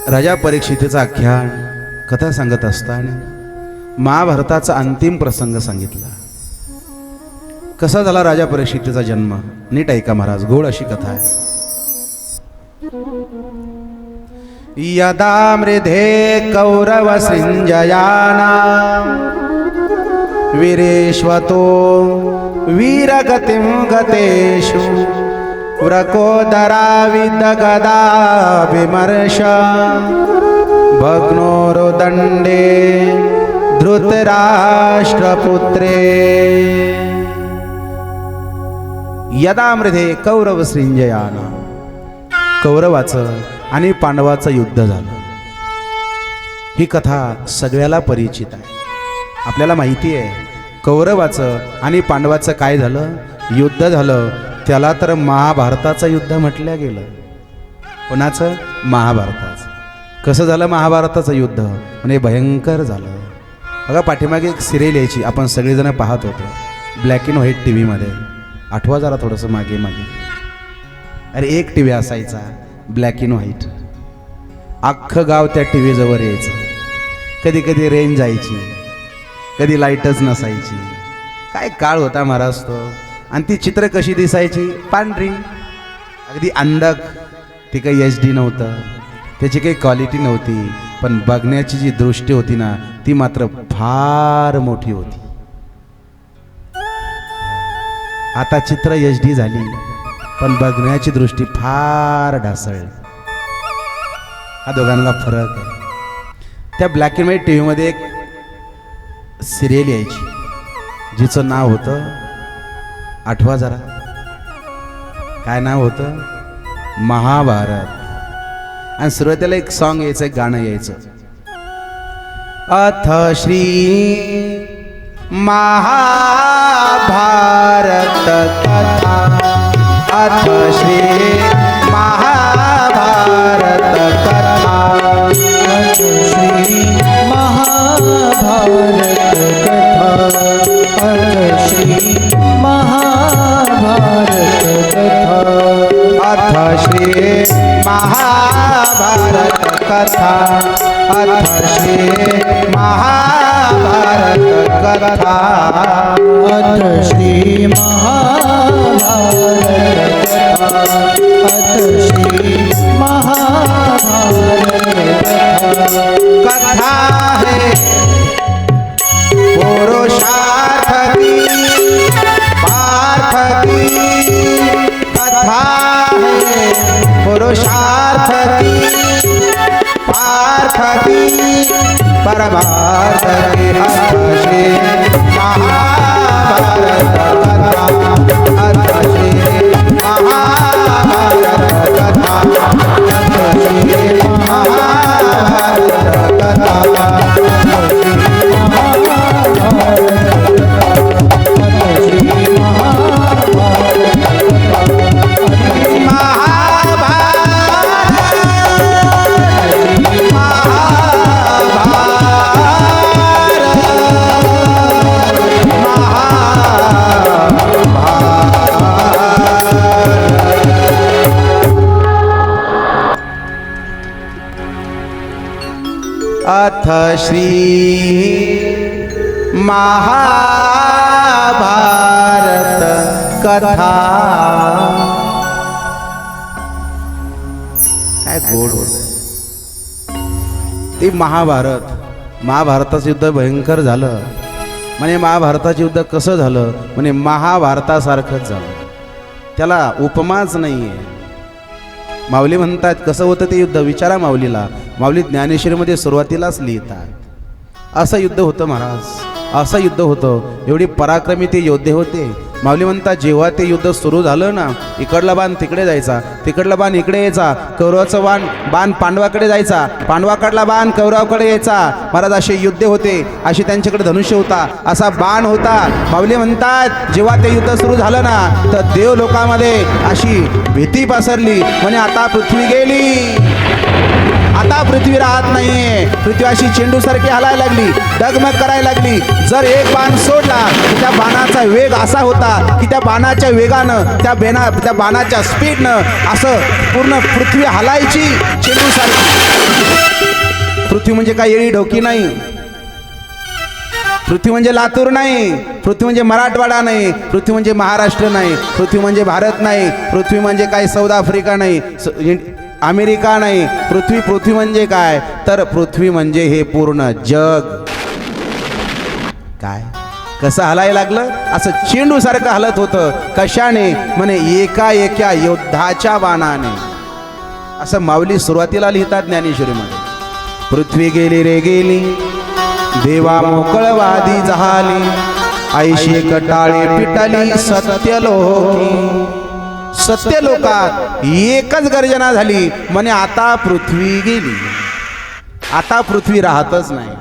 राजा परीक्षितीचा आख्यान कथा सांगत असताना महाभारताचा अंतिम प्रसंग सांगितला. कसा झाला राजा परीक्षितीचा जन्म नीट ऐका महाराज, गोड अशी कथा आहे. यदा मृधे कौरव सिंजयाना वीरेश्वतो वीरगतिं गतेषु व्रकोदराविदगदा विमर्श भग्नोरुदण्डे धृतराष्ट्रपुत्रे. यदा मृधे कौरव सिंजयाना, कौरवाचं आणि पांडवाचं युद्ध झालं. ही कथा सगळ्याला परिचित आहे. आपल्याला माहिती आहे कौरवाचं आणि पांडवाचं काय झालं, युद्ध झालं. त्याला तर महाभारताचं युद्ध म्हटलं गेलं. कोणाचं? महाभारताचं. कसं झालं महाभारताचं युद्ध? म्हणजे भयंकर झालं. बघा पाठीमागे एक सिरियल यायची, आपण सगळेजण पाहत होतो, ब्लॅक अँड व्हाईट टी व्हीमध्ये. आठवा जरा थोडंसं मागे मागे. अरे एक टी व्ही असायचा ब्लॅक अँड व्हाईट, अख्खं गाव त्या टी व्हीजवळ यायचं. कधी कधी रेंज जायची, कधी लाईटच नसायची. काय काळ होता महाराज तो. आणि ती चित्र कशी दिसायची? पांढरी, अगदी अंधक. ती काही HD नव्हतं, त्याची काही क्वालिटी नव्हती, पण बघण्याची जी दृष्टी होती ना ती मात्र फार मोठी होती. आता चित्र HD झाली पण बघण्याची दृष्टी फार ढासळली. हा दोघांना फरक आहे. त्या ब्लॅक अँड व्हाईट टी व्हीमध्ये एक सिरियल यायची जिचं नाव होतं, आठवा जरा, काय नाव होतं? महाभारत. आणि सुरुवातीला एक सॉन्ग यायचं, एक गाणं यायचं, अथ श्री महाभारत कथा, अथ श्री महाभारत कथा, अथ श्री महाभारत कथा, अथ श्री महाभारत कथा, अथ श्री महाभारत कथा, अथ श्री महाभारत कथा, अथ श्री महाभारत कथा, अथ श्री महाभारत कथा है पुरुषार्थ की पार्थ की कथा है, पुरुषार्थ की पार्थ की परमार्थ की, अथ श्री महाभारत कथा, अथ श्री महाभारत कथा, अथ श्री महाभारत कथा, अथ श्री महाभारत कथा. काय गोड होत ते महाभारत. महाभारताचं युद्ध भयंकर झालं. म्हणजे महाभारताचं युद्ध कसं झालं? म्हणजे महाभारतासारखंच झालं, त्याला उपमाच नाही आहे. माऊली म्हणतात कसं होतं ते युद्ध, विचारा माऊलीला. माऊली ज्ञानेश्वरीमध्ये सुरुवातीलाच लिहितात असं युद्ध होतं महाराज, असं युद्ध होतं. एवढी पराक्रमी ते योद्धे होते. माऊली म्हणतात जेव्हा ते युद्ध सुरू झालं ना, इकडला बाण तिकडे जायचा, तिकडला बाण इकडे यायचा, कौरवाचं बाण पांडवाकडे जायचा, पांडवाकडला बाण कौरवाकडे यायचा. महाराज असे युद्ध होते, अशी त्यांच्याकडे धनुष्य होता, असा बाण होता. माऊली म्हणतात जेव्हा ते युद्ध सुरू झालं ना तर देव लोकांमध्ये अशी भीती पसरली. म्हणजे आता पृथ्वी गेली, आता पृथ्वी राहत नाहीये. पृथ्वी अशी चेंडूसारखी हलायला लागली, डगमग करायला लागली. जर एक बाण सोडला त्या बाणाचा वेग असा होता की त्या बाणाच्या वेगानं त्या बाणाच्या स्पीडनं असं पूर्ण पृथ्वी हलायची चेंडूसारखी. पृथ्वी म्हणजे काय येळी ढोकी नाही, पृथ्वी म्हणजे लातूर नाही, पृथ्वी म्हणजे मराठवाडा नाही, पृथ्वी म्हणजे महाराष्ट्र नाही, पृथ्वी म्हणजे भारत नाही, पृथ्वी म्हणजे काय साऊथ आफ्रिका नाही, अमेरिका नाही. पृथ्वी म्हणजे काय तर पृथ्वी म्हणजे हे पूर्ण जग. काय कसं हलायला लागलं, असं चेंडू सारखं हलत होतं. कशाने म्हणे एका योद्धाच्या बाणाने. असं माऊली सुरुवातीला लिहितात ज्ञानेश्वरीमध्ये. पृथ्वी गेली रे गेली, देवा मोकळवादी झाली, ऐशी कटाळे पिटाली सत्य लोकी. सत्य लोकात एकच गर्जना झाली, म्हणे आता पृथ्वी गेली, आता पृथ्वी राहतच नाही.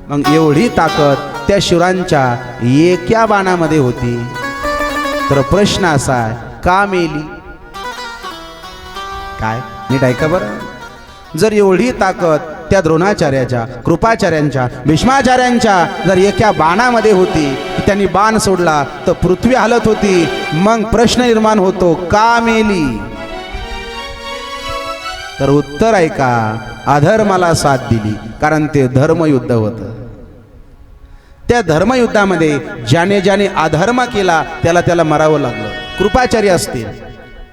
मग एवढी ताकद त्या शिवरांच्या एका बाणामध्ये होती. तर प्रश्न असा आहे, का मेली? काय नीट ऐका बरं. जर एवढी ताकद त्या द्रोणाचार्याच्या, कृपाचार्यांच्या, भीष्माचार्यांच्या जर एका बाणामध्ये होती, त्यांनी बाण सोडला तर पृथ्वी हलत होती. मग प्रश्न निर्माण होतो, का मेली? तर उत्तर ऐका, अधर्माला साथ दिली. कारण ते धर्मयुद्ध होतं. त्या धर्मयुद्धामध्ये ज्याने ज्याने अधर्म केला त्याला मरावं लागलं. कृपाचार्य असतील,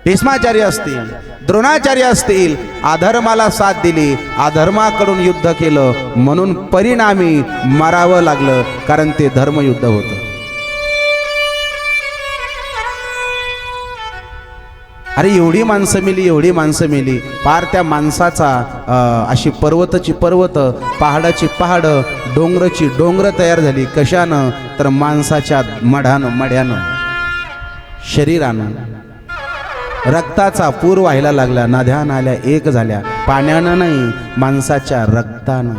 भीष्माचार्य असतील, द्रोणाचार्य असतील, अधर्माला साथ दिली, अधर्माकडून युद्ध केलं, म्हणून परिणामी मरावं लागलं. कारण ते धर्मयुद्ध होतं. अरे एवढी माणसं मेली, एवढी माणसं मेली, पार त्या माणसाचा अशी पर्वताची पर्वत, पहाडाची पहाड, डोंगराची डोंगर तयार झाली. कशानं तर माणसाच्या मढ्यानं, शरीरानं. रक्ताचा पूर व्हायला लागला, नद्या नाल्या एक झाल्या, पाण्यानं नाही, माणसाच्या रक्तानं.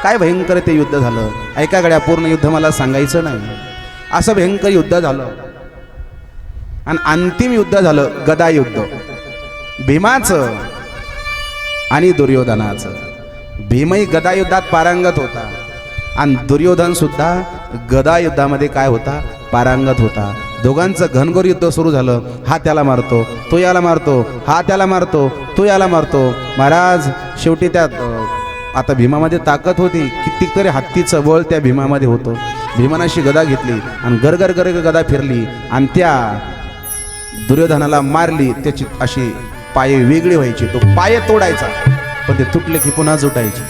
काय भयंकर ते युद्ध झालं. ऐका गड्या, पूर्ण युद्ध मला सांगायचं नाही. असं भयंकर युद्ध झालं. आणि अंतिम युद्ध झालं गदा युद्ध, भीमाचं आणि दुर्योधनाचं. भीमही गदा युद्धात पारंगत होता आणि दुर्योधन सुद्धा गदा युद्धामध्ये काय होता, पारंगत होता. दोघांचं घनघोर युद्ध सुरू झालं. हा त्याला मारतो, तो याला मारतो, हा त्याला मारतो, तो याला मारतो. महाराज शेवटी त्यात आता भीमामध्ये ताकद होती, कितीक तरी हत्तीचं बळ त्या भीमामध्ये होतं. भीमानाशी गदा घेतली आणि गरगर गरगर गदा फिरली आणि त्या दुर्योधनाला मारली. त्याची अशी पाये वेगळी व्हायची, तो पाये तोडायचा, पण ते तुटले की पुन्हा जुटायचे.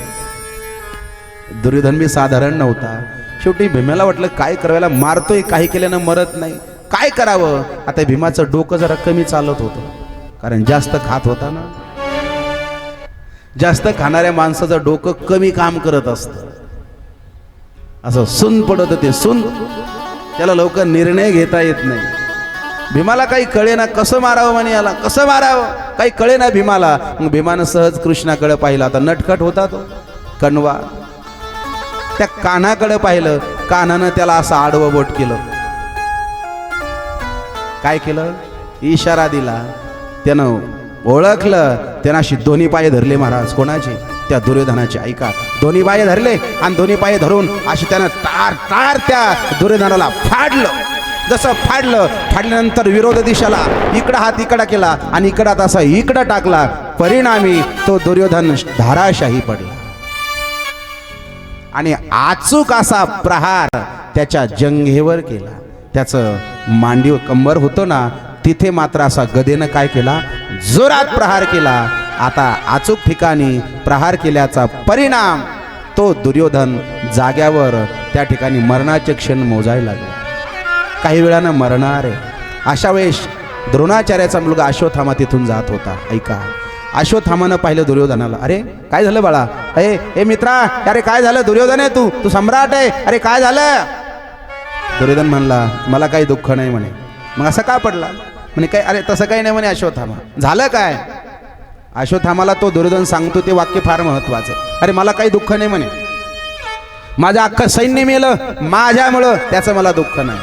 दुर्योधन बी साधारण नव्हता. शेवटी भीमाला वाटलं काय करायला, मारतोय, काही केल्यानं मरत नाही, काय करावं. आता भीमाचं डोकं जरा कमी चालत होतं, कारण जास्त खात होता ना. जास्त खाणाऱ्या माणसाचं डोकं कमी काम करत असतं. असं सुन पडत होते, सुन. त्याला लवकर निर्णय घेता येत नाही. भीमाला काही कळे ना, कसं मारावं म्हणे याला, कसं मारावं काही कळे ना भीमाला. मग भीमानं सहज कृष्णाकडे पाहिलं. आता नटखट होता तो कणवा. त्या कान्हाकडे पाहिलं, कान्हानं त्याला असं आडवं बोट केलं. काय केलं, इशारा दिला. त्यानं ओळखलं, त्यानं अशी दोन्ही पाय धरले महाराज. कोणाचे, त्या दुर्योधनाचे. ऐका, दोन्ही पाय धरले आणि दोन्ही पाय धरून अशी त्यानं तार तार त्या दुर्योधनाला फाडलं. जसं फाडल्यानंतर विरोध दिशेला इकडं हात इकडा केला आणि इकडा तसा इकडं टाकला. परिणामी तो दुर्योधन धाराशाही पडला. आणि अचूक असा प्रहार त्याच्या जंघेवर केला. त्याचं मांडीव कंबर होतो ना, तिथे मात्र असा गदेनं काय केला, जोरात प्रहार केला. आता अचूक ठिकाणी प्रहार केल्याचा परिणाम तो दुर्योधन जाग्यावर त्या ठिकाणी मरणाचे क्षण मोजायला लागला. काही वेळानं मरणार आहे. अशा वेळेस द्रोणाचार्याचा मुलगा अश्वत्थामा तिथून जात होता. ऐका, अश्वत्थामानं पाहिलं दुर्योधनाला. अरे काय झालं बाळा, ए मित्रा, अरे काय झालं, दुर्योधन आहे तू सम्राट आहे, अरे काय झालं. दुर्योधन म्हणला, मला काही दुःख नाही म्हणे. मग असं का पडला म्हणे, काय, अरे तसं काही नाही म्हणे अश्वत्थामा. झालं काय. अश्वत्थामाला तो दुर्योधन सांगतो ते वाक्य फार महत्वाचं. अरे मला काही दुःख नाही म्हणे, माझं अख्खं सैन्य मेलं माझ्यामुळं, त्याचं मला दुःख नाही.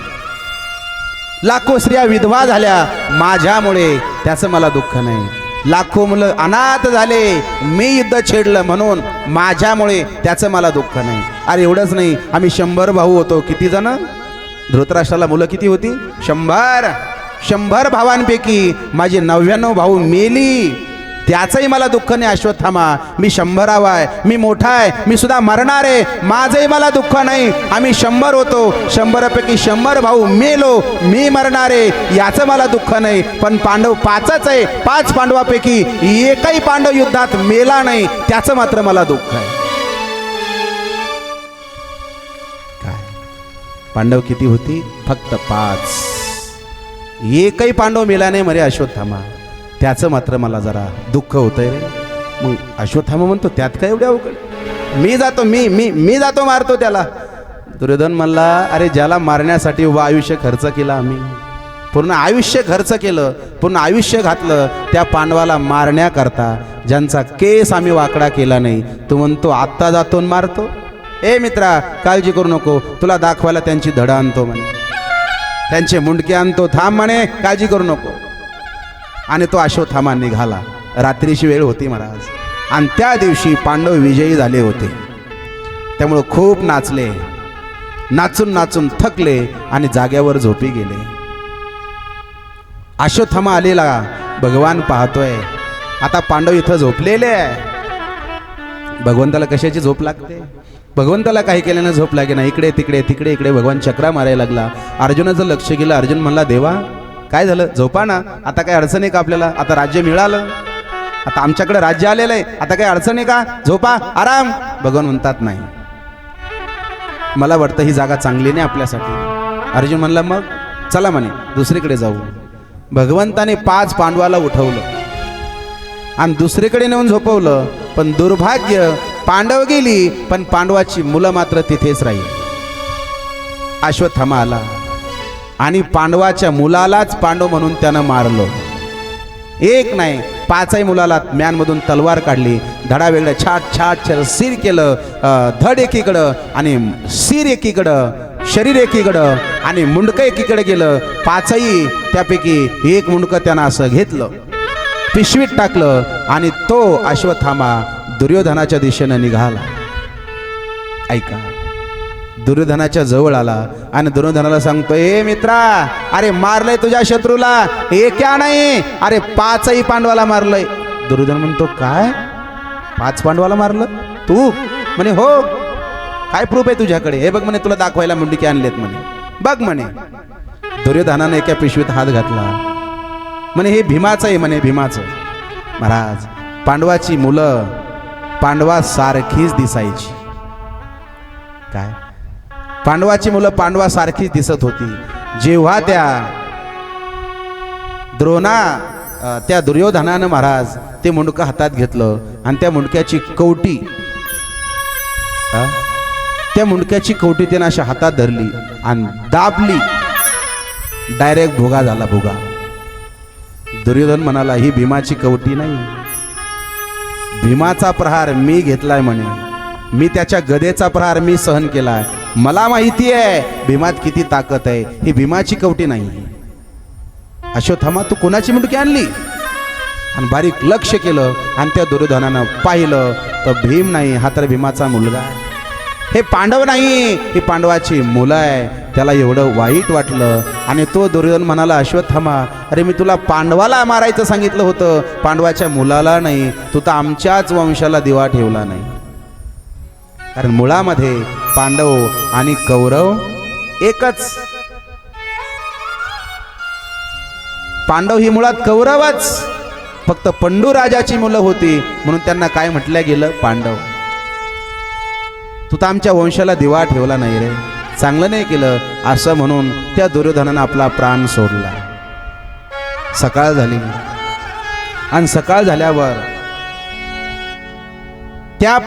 लाखो स्त्रिया विधवा झाल्या माझ्यामुळे, त्याचं मला दुःख नाही. लाखो मुलं अनाथ झाले, मी युद्ध छेडलं म्हणून, माझ्यामुळे, त्याचं मला दुःख नाही. अरे एवढंच नाही, आम्ही 100 भाऊ होतो. किती जण, धृतराष्ट्राला मुलं किती होती, 100 भावांपैकी माझे 99 भाऊ मेली. त्याचंही मला दुःख नाही अश्वत्थामा. मी 100 आहे, मी मोठा आहे, मी सुद्धा मरणार आहे, माझंही मला दुःख नाही. आम्ही 100 होतो, 100पैकी 100 भाऊ मेलो, मी मरणार आहे याचं मला दुःख नाही. पण पांडव 5च आहे, 5 पांडवापैकी एकही पांडव युद्धात मेला नाही, त्याचं मात्र मला दुःख आहे. काय पांडव किती होती? फक्त 5. एकही पांडव मेला नाही मरे अश्वत्थामा, त्याचं मात्र मला जरा दुःख होतंय रे. मग अश्वत्थामा म्हणतो त्यात काय एवढ्या अवघड, मी जातो, मी मी मी जातो मारतो त्याला. दुर्योधन म्हणला अरे ज्याला मारण्यासाठी उभं आयुष्य खर्च केला, आम्ही पूर्ण आयुष्य खर्च केलं, पूर्ण आयुष्य घातलं त्या पांडवाला मारण्याकरता, ज्यांचा केस आम्ही वाकडा केला नाही, तू म्हणतो आत्ता जातो मारतो. ए मित्रा काळजी करू नको, तुला दाखवायला त्यांची धडा आणतो म्हणे, त्यांचे मुंडके आणतो, थांब म्हणे, काळजी करू नको. आणि तो अश्वत्थामा निघाला. रात्रीची वेळ होती महाराज, आणि त्या दिवशी पांडव विजयी झाले होते. त्यामुळं खूप नाचले, नाचून नाचून थकले आणि जाग्यावर झोपी गेले. अश्वत्थामा आलेला भगवान पाहतोय, आता पांडव इथं झोपलेले आहे. भगवंताला कशाची झोप लागते? भगवंताला काही केल्यानं झोप लागे ना. इकडे तिकडे तिकडे इकडे भगवान चक्रा मारायला लागला. अर्जुनाचं लक्ष गेलं. अर्जुन म्हणला देवा काय झालं? झोपा ना, आता काय अडचण आहे का आपल्याला? आता राज्य मिळालं, आता आमच्याकडे राज्य आलेलं आहे, आता काही अडचण आहे का? झोपा, आराम. भगवान म्हणतात नाही, मला वाटतं ही जागा चांगली नाही आपल्यासाठी. अर्जुन म्हणला मग चला म्हणे दुसरीकडे जाऊ. भगवंताने 5 पांडवाला उठवलं आणि दुसरीकडे नेऊन झोपवलं. पण दुर्भाग्य, पांडव गेली पण पांडवाची मुलं मात्र तिथेच राहील. अश्वत्थामा आला आणि पांडवाच्या मुलालाच पांडव म्हणून त्यानं मारलं. एक नाही 5ही मुलाला म्यानमधून तलवार काढली, धडा वेगळं छाट छाट सिर केलं, धड एकीकडं आणि सिर एकीकडं, शरीर एकीकडं आणि मुंडकं एकीकडे गेलं. 5ही त्यापैकी एक मुंडकं त्यानं असं घेतलं, पिशवीत टाकलं आणि तो अश्वत्थामा दुर्योधनाच्या दिशेनं निघाला. ऐका, दुर्योधनाच्या जवळ आला आणि दुर्योधनाला सांगतो, ए मित्रा, अरे मारलंय तुझ्या शत्रूला, एका नाही, अरे 5ही पांडवाला मारलंय. दुर्योधन म्हणतो काय? 5 पांडवाला मारलं तू? म्हणे हो. काय प्रूफ आहे तुझ्याकडे? हे बघ म्हणे, तुला दाखवायला मुंडके आणलेत म्हणे, बघ म्हणे. दुर्योधनाने एका पिशवीत हात घातला, म्हणे हे भीमाचं आहे म्हणे, भीमाचं. महाराज, पांडवाची मुलं पांडवासारखीच दिसायची. काय? पांडवाची मुलं पांडवासारखीच दिसत होती. जेव्हा त्या दुर्योधनानं महाराज ते मुंडकं हातात घेतलं आणि त्या मुंडक्याची कवटी, त्या मुंडक्याची कवटी त्यानं अशा हातात धरली आणि दाबली. डायरेक्ट भुगा झाला, भुगा. दुर्योधन म्हणाला ही भीमाची कवटी नाही, भीमाचा प्रहार मी घेतलाय म्हणे, मी त्याच्या गदेचा प्रहार मी सहन केलाय, मला माहिती आहे भीमात किती ताकद आहे, ही भीमाची कवटी नाही. अश्वत्थामा तू कोणाची मुंडकी आणली? आणि बारीक लक्ष केलं आणि त्या दुर्योधनानं पाहिलं तर भीम नाही, हा तर भीमाचा मुलगा. हे पांडव नाही, ही पांडवाची मुलं आहे. त्याला एवढं वाईट वाटलं आणि तो दुर्योधन म्हणाला, अश्वत्थामा, अरे मी तुला पांडवाला मारायचं सांगितलं होतं, पांडवाच्या मुलाला नाही. तू तर आमच्याच वंशाला दिवा ठेवला नाही. कारण मुळामध्ये पांडव आणि कौरव एकच. पांडव ही मुळात कौरवच, फक्त पंडू राजाची मुलं होती म्हणून त्यांना काय म्हटलं गेलं? पांडव. तू तर आमच्या वंशाला दिवा ठेवला नाही रे, चांगलं नाही केलं, असं म्हणून त्या दुर्योधनानं आपला प्राण सोडला. सकाळ झाली आणि सकाळ झाल्यावर त्या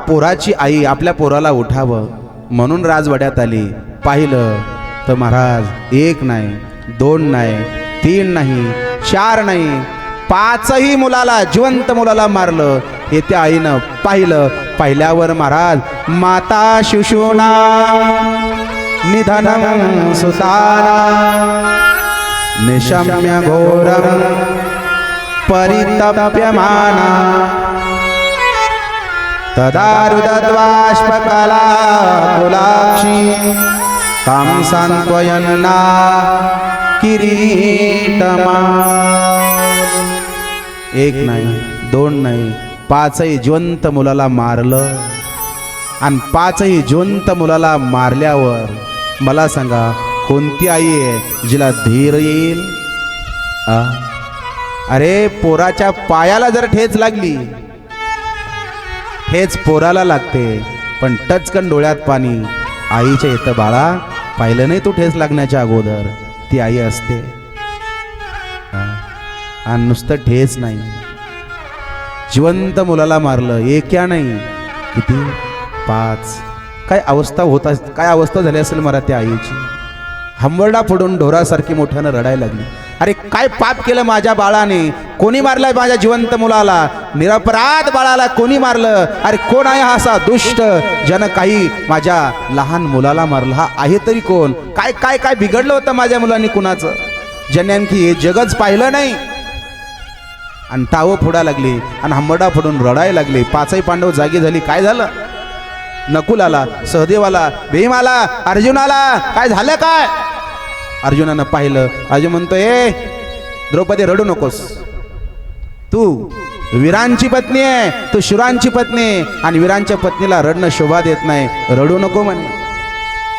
पोराची आई आपल्या पोराला उठावं म्हणून राजवाड्यात आली. पाहिलं तर महाराज 1 नाही, 2 नाही, 3 नाही, 4 नाही, 5ही मुलाला, जिवंत मुलाला मारलं. हे त्या आईनं पाहिलं. पाहिल्यावर महाराज, माता शिशुना निधनं सुताना निशम्य घोरं परितप्यमाना तदा रुदद्बाष्पकला कुलाक्षी तां सांत्वयन्ना किरीटमा. एक नाही, दोन नाही, 5ही जिवंत मुलाला मारलं. आणि 5ही जिवंत मुलाला मारल्यावर मला सांगा, कोणती आई आहे जिला धीर येईल? अरे पोराच्या पायाला जर ठेच लागली, ठेच पोराला लागते, पण टचकन डोळ्यात पाणी आईच्या येतं. बाळा, पाहिलं नाही तू ठेच लागण्याच्या अगोदर, ती आई असते. आणि नुसतं ठेच नाही, जिवंत मुलाला मारलं. एक या नाही, किती? 5. काय अवस्था होता, काय अवस्था झाली असेल मला त्या आईची. हंबरडा फोडून ढोरासारखी मोठ्यानं रडायला लागली. अरे काय पाप केलं माझ्या बाळाने? कोणी मारलाय माझ्या जिवंत मुलाला? निरपराध बाळाला कोणी मारलं? अरे कोण आहे हा असा दुष्ट ज्यानं काही माझ्या लहान मुलाला मारलं? हा आहे तरी कोण? काय काय काय बिघडलं होतं माझ्या मुलांनी कुणाचं, ज्याने आणखी हे जगच पाहिलं नाही? आणि टावं फोडा लागली आणि हंबरडा फोडून रडायला लागले. 5ही पांडव जागी झाली. काय झालं? नकुल आला, सहदेव आला, भीम आला, अर्जुन आला. काय झालं काय? अर्जुनानं पाहिलं. अर्जुन म्हणतो, ए द्रौपदी, रडू नकोस. तू वीरांची पत्नी आहे, तू शूरांची पत्नी आहे, आणि वीरांच्या पत्नीला रडणं शोभा देत नाही. रडू नको म्हणे,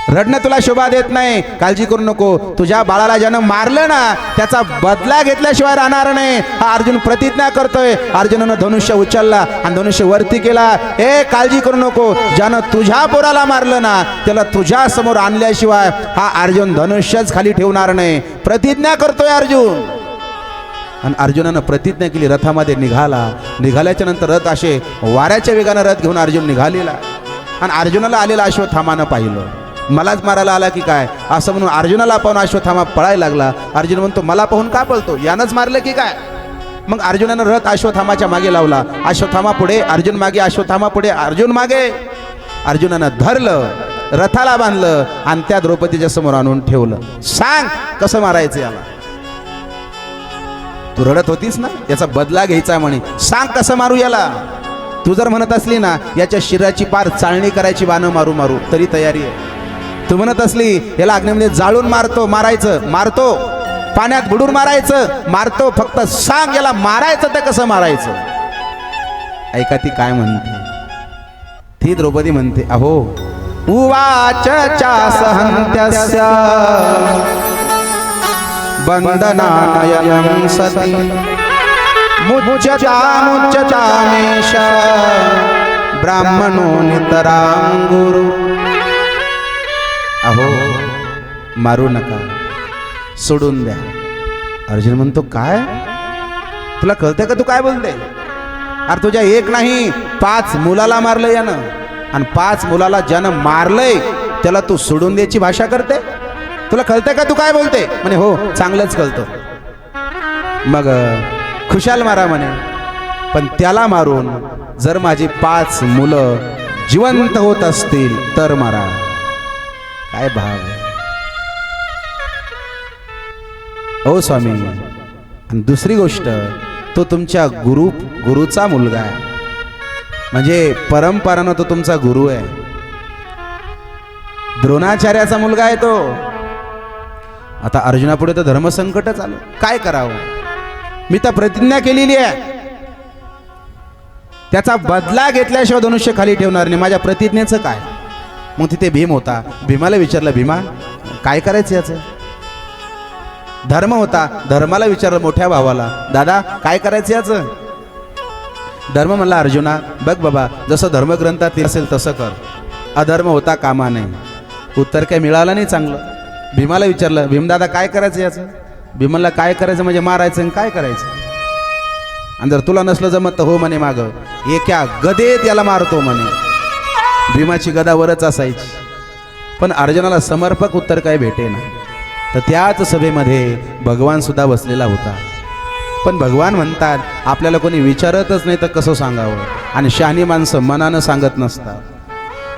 रडणं तुला शोभा देत नाही. काळजी करू नको. तुझ्या बाळाला ज्यानं मारलं ना, त्याचा बदला घेतल्याशिवाय राहणार नाही. हा अर्जुन प्रतिज्ञा करतोय. अर्जुनानं धनुष्य उचलला आणि धनुष्य वरती केला. ए काळजी करू नको. ज्यानं तुझ्या पोराला मारलं ना, त्याला तुझ्या समोर आणल्याशिवाय हा अर्जुन धनुष्यच खाली ठेवणार नाही. प्रतिज्ञा करतोय अर्जुन. आणि अर्जुनानं प्रतिज्ञा केली. रथामध्ये निघाला. निघाल्याच्या नंतर रथ असे वाऱ्याच्या वेगानं रथ घेऊन अर्जुन निघालेला. आणि अर्जुनाला आलेला अश्वत्थामानं पाहिलं. मलाच मारायला आला की काय असं म्हणून अर्जुनाला पाहून अश्वत्थामा पळायला लागला. अर्जुन म्हणतो, मला पाहून का पळतो? यानंच मारलं की काय? मग अर्जुनानं रथ अश्वत्थामाच्या मागे लावला. अश्वत्थामा पुढे, अर्जुन मागे, अश्वत्थामा पुढे, अर्जुन मागे. अर्जुनानं धरलं, रथाला बांधलं आणि त्या द्रौपदीच्या समोर आणून ठेवलं. सांग कसं मारायचं याला? तू रडत होतीस ना, याचा बदला घ्यायचा म्हणे. सांग कसं मारू याला? तू जर म्हणत असली ना, याच्या शरीराची पार चाळणी करायची, बाणं मारू मारू, तरी तयारी आहे. तू म्हणत असली याला अग्नीमध्ये जाळून मारायचं, मारतो. पाण्यात बुडून मारायचं, मारतो. फक्त सांग याला मारायचं तर कसं मारायचं? ऐका ती काय म्हणते. ती द्रौपदी म्हणते, अहो उवाच चासहन्त्यस्य बंधनानयनं सती मुच्यतामेष ब्राह्मणो नितरां गुरु. अहो मारू नका, सोडून द्या. अर्जुन म्हणतो, काय तुला कळतंय का तू काय बोलते? अरे तुझ्या एक नाही 5 मुलाला मारलं यानं, आणि 5 मुलाला ज्यानं मारलंय त्याला तू सोडून द्यायची भाषा करते? तुला कळतंय का तू काय बोलते? म्हणे हो, चांगलंच कळतं. मग खुशाल मारा म्हणे, पण त्याला मारून जर माझी 5 मुलं जिवंत होत असतील तर मारा. काय भाव आहे ओ स्वामी. आणि दुसरी गोष्ट, तो तुमच्या गुरुचा मुलगा आहे, म्हणजे परंपरानं तो तुमचा गुरु आहे. द्रोणाचार्याचा मुलगा आहे तो. आता अर्जुनापुढे तर धर्मसंकटच आलं. काय करावं? मी तर प्रतिज्ञा केलेली आहे, त्याचा बदला घेतल्याशिवाय धनुष्य खाली ठेवणार नाही. माझ्या प्रतिज्ञेचं काय? मग तिथे भीम होता. भीमाला विचारलं, भीमा काय करायचं याचं? धर्म होता. धर्माला विचारलं मोठ्या भावाला, दादा काय करायचं याचं? धर्म म्हणला, अर्जुना बघ बाबा, जसं धर्मग्रंथात असेल तसं कर. अधर्म होता कामा नाही. उत्तर काय मिळालं नाही चांगलं. भीमाला विचारलं, भीमदादा काय करायचं याचं? भीमला काय करायचं म्हणजे मारायचं आणि काय करायचं? आणि जर तुला नसलं जमत तर हो म्हणे, माग एका गदेत याला मारतो म्हणे. भीमाची गदा वरच असायची. पण अर्जुनाला समर्पक उत्तर काय भेटे ना. तर त्याच सभेमध्ये भगवान सुद्धा बसलेला होता. पण भगवान म्हणतात, आपल्याला कोणी विचारतच नाही तर कसं सांगावं? आणि शहाणी माणसं मनानं सांगत नसतात.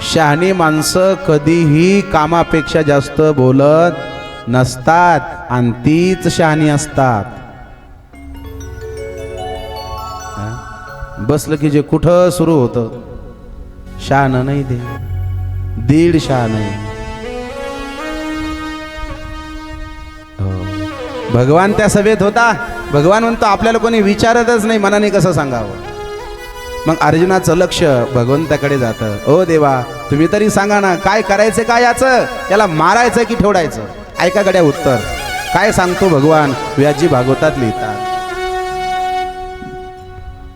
शहाणी माणसं कधीही कामापेक्षा जास्त बोलत नसतात, आणि तीच शहाणी असतात. बसलं की जे कुठं सुरू होतं, शहाणं नाही ते, दीड शहाणं. भगवान त्या सभेत होता. भगवान म्हणतो आपल्याला कोणी विचारतच नाही, मनाने कसं सांगावं. मग अर्जुनाचं लक्ष भगवंताकडे जातं. ओ देवा, तुम्ही तरी सांगा ना, काय करायचं काय याचं, याला मारायचं की ठेवडायचं. ऐका गड्या उत्तर काय सांगतो भगवान. व्यासजी भागवतात लिहितात,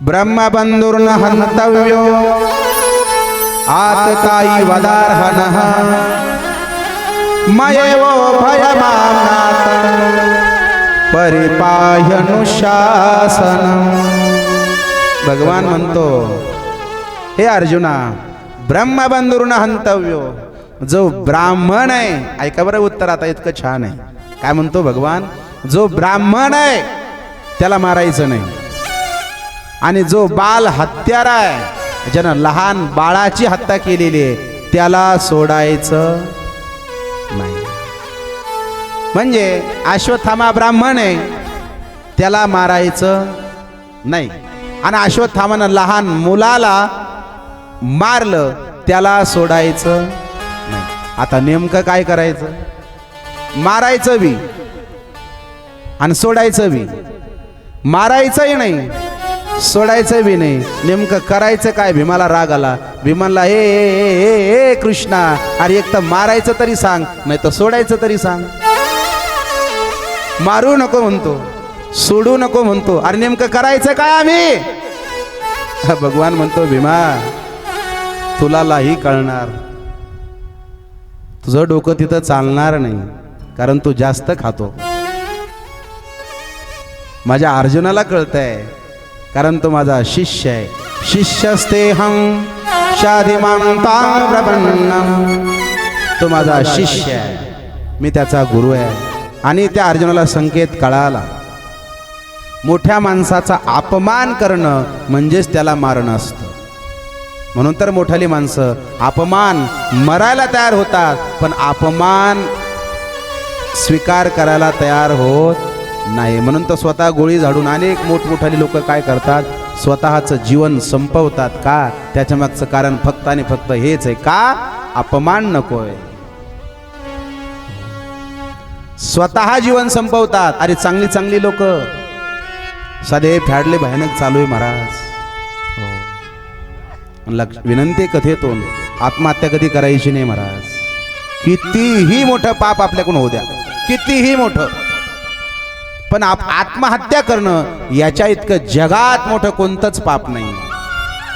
ब्रह्मबंधुर्न हन्तव्यो आतताई वदार्हनः मयेवो भयमानात परिपाह्यनुशासनम्. भगवान म्हणतो, हे अर्जुना, ब्रह्मबंधुर्न हन्तव्यो, जो ब्राह्मण आहे, ऐका बरं उत्तर आता इतकं छान आहे. काय म्हणतो भगवान, जो ब्राह्मण आहे त्याला मारायचं नाही, आणि जो बाल हत्यारा आहे, ज्यानं लहान बाळाची हत्या केलेली आहे, त्याला सोडायचं नाही. म्हणजे अश्वत्थामा ब्राह्मण आहे, त्याला मारायचं नाही, आणि अश्वत्थामानं लहान मुलाला मारलं, त्याला सोडायचं नाही. आता नेमकं काय करायचं, मारायचं बी आणि सोडायचं बी. मारायचंही नाही, सोडायचं बी नाही. नेमकं करायचं काय. भीमाला राग आला. भीमाला ए कृष्णा, अरे एक तर मारायचं तरी सांग, नाही तर सोडायचं तरी सांग. मारू नको म्हणतो, सोडू नको म्हणतो, अरे नेमकं करायचं काय आम्ही. भगवान म्हणतो, भीमा तुलाही कळणार, तुझं डोकं तिथं चालणार नाही, कारण तू जास्त खातो. माझ्या अर्जुनाला कळतंय, कारण तो माझा शिष्य आहे. शिष्यस्तेहं शाधिमां प्रपन्नम. तो माझा शिष्य आहे, मी त्याचा गुरु आहे. आणि त्या अर्जुनाला संकेत कळाला, मोठ्या माणसाचा अपमान करणं म्हणजेच त्याला मारणं असतं. म्हणून तर मोठाली माणसं अपमान मरायला तयार होतात, पण अपमान स्वीकार करायला तयार होत नाही. म्हणून तर स्वतः गोळी झाडून अनेक मोठमोठाली लोक काय करतात, स्वतःचं जीवन संपवतात. का? त्याच्या मागचं कारण फक्त आणि फक्त हेच आहे, का अपमान नकोय. स्वतः जीवन संपवतात. अरे चांगली चांगली लोक साधे फॅडले भयानक चालू आहे महाराज. विनंती कथेतून आत्महत्या कधी करायची नाही महाराज. कितीही मोठं पाप आपल्याकडून होऊ द्या, कितीही मोठं, पण आत्महत्या करणं याच्या इतकं जगात मोठं कोणतंच पाप नाही.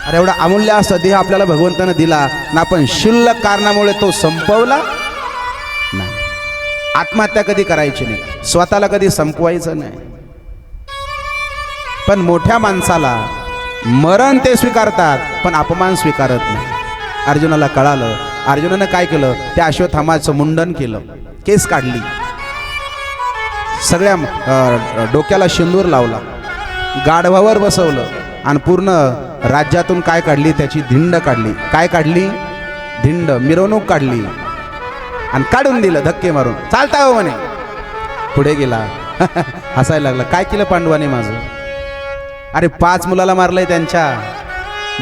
अरे एवढा अमूल्य असा देह आपल्याला भगवंतानं दिला ना, आपण क्षुल्लक कारणामुळे तो संपवला नाही. आत्महत्या कधी करायची नाही, स्वतःला कधी संपवायचं नाही. पण मोठ्या माणसाला मरण ते स्वीकारतात, पण अपमान स्वीकारत नाही. अर्जुनाला कळालं. अर्जुनानं काय केलं, त्या अश्वत्थामाचं मुंडन केलं, केस काढली, सगळ्या डोक्याला शिंदूर लावला, गाढवावर बसवलं, आणि पूर्ण राज्यातून काय काढली, त्याची धिंड काढली. काय काढली? धिंड, मिरवणूक काढली, आणि काढून दिलं धक्के मारून. चालता हो म्हणे. पुढे गेला, हसायला लागला. काय केलं पांडवाने माझं? अरे 5 मुलाला मारलंय त्यांच्या.